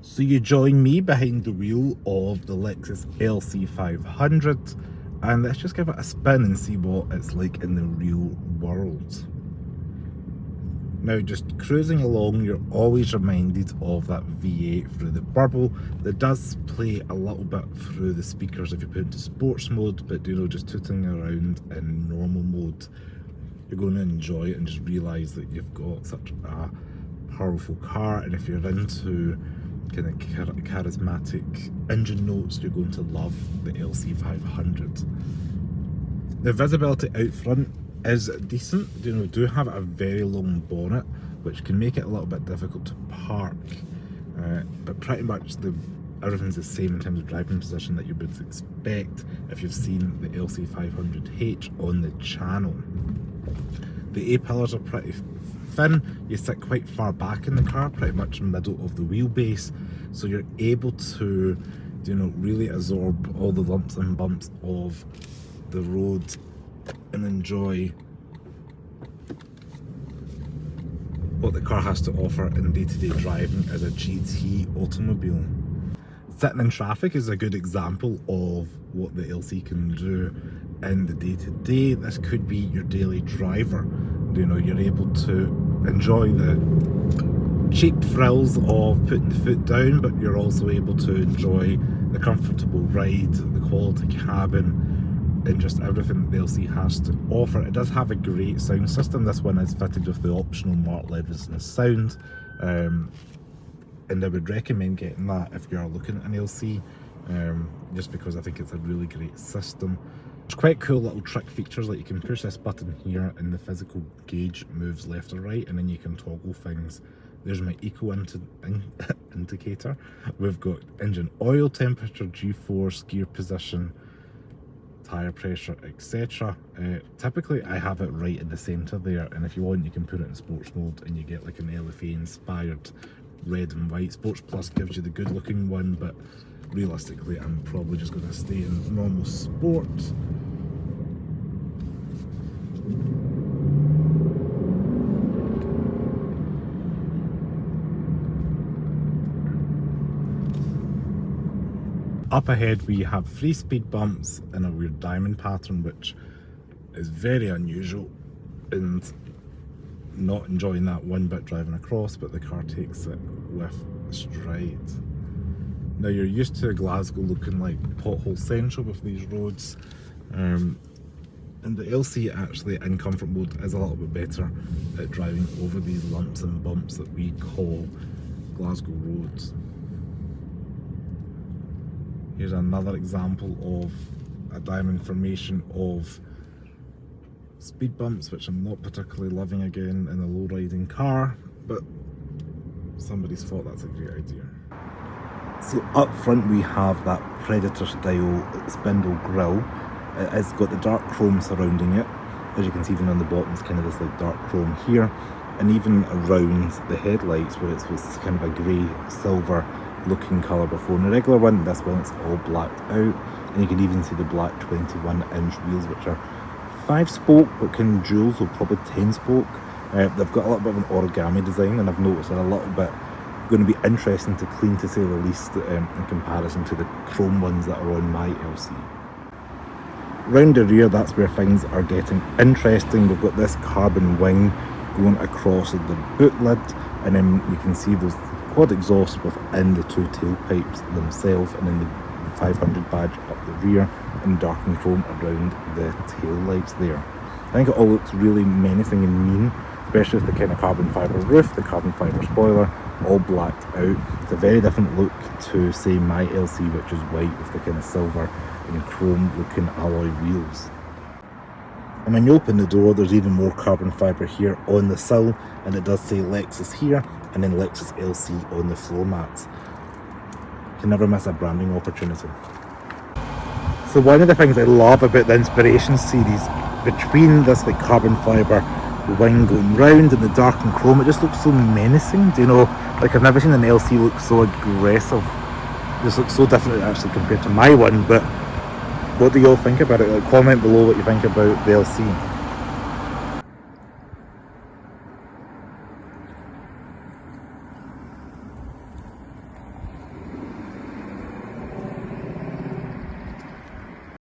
So you join me behind the wheel of the Lexus LC 500 and let's just give it a spin and see what it's like in the real world. Now, just cruising along, you're always reminded of that V8 through the burble. That does play a little bit through the speakers if you put it into sports mode, but just tooting around in normal mode, you're going to enjoy it and just realise that you've got such a powerful car. And if you're into kind of charismatic engine notes, you're going to love the LC 500. The visibility out front is decent. Do have a very long bonnet, which can make it a little bit difficult to park, but pretty much everything's the same in terms of driving position that you would expect if you've seen the LC 500H on the channel. The A-pillars are pretty thin. You sit quite far back in the car, pretty much middle of the wheelbase, so you're able to really absorb all the lumps and bumps of the road and enjoy what the car has to offer in day-to-day driving as a GT automobile. Sitting in traffic is a good example of what the LC can do in the day-to-day. This could be your daily driver. You're able to enjoy the cheap thrills of putting the foot down, but you're also able to enjoy the comfortable ride, the quality cabin, and just everything that the LC has to offer. It does have a great sound system. This one is fitted with the optional Mark Levinson sound, and I would recommend getting that if you're looking at an LC, just because I think it's a really great system. There's quite cool little trick features, like you can push this button here and the physical gauge moves left or right, and then you can toggle things. There's my eco indicator. We've got engine oil temperature, G-force, gear position, tire pressure, etc. Typically I have it right in the center there, and if you want you can put it in sports mode and you get like an LFA inspired red and white. Sports Plus gives you the good looking one, but realistically I'm probably just going to stay in normal sport. Up ahead we have 3 speed bumps in a weird diamond pattern, which is very unusual, and not enjoying that one bit driving across, but the car takes it with stride. Now, you're used to Glasgow looking like pothole central with these roads, and the LC actually in comfort mode is a little bit better at driving over these lumps and bumps that we call Glasgow roads. Here's another example of a diamond formation of speed bumps, which I'm not particularly loving again in a low riding car, but somebody's thought that's a great idea. So up front we have that Predator style spindle grille. It's got the dark chrome surrounding it. As you can see, even on the bottom it's kind of this like dark chrome here, and even around the headlights where it's this kind of a grey silver looking colour before. In the regular one, this one it's all blacked out, and you can even see the black 21-inch wheels, which are 5-spoke but can dual, so probably 10-spoke. They've got a little bit of an origami design, and I've noticed they're a little bit going to be interesting to clean, to say the least, in comparison to the chrome ones that are on my LC. Round the rear, that's where things are getting interesting. We've got this carbon wing going across the boot lid, and then you can see those quad exhaust within the 2 tailpipes themselves, and then the 500 badge up the rear and darkened chrome around the tail lights there. I think it all looks really menacing and mean, especially with the kind of carbon fibre roof, the carbon fibre spoiler, all blacked out. It's a very different look to, say, my LC, which is white with the kind of silver and chrome looking alloy wheels. And when you open the door, there's even more carbon fibre here on the sill, and it does say Lexus here, and then Lexus LC on the floor mats. Can never miss a branding opportunity. So one of the things I love about the Inspiration series, between this like carbon fibre wing going round and the dark and chrome, it just looks so menacing. Like I've never seen an LC look so aggressive. This looks so different actually compared to my one, but what do you all think about it? Like, comment below what you think about the LC.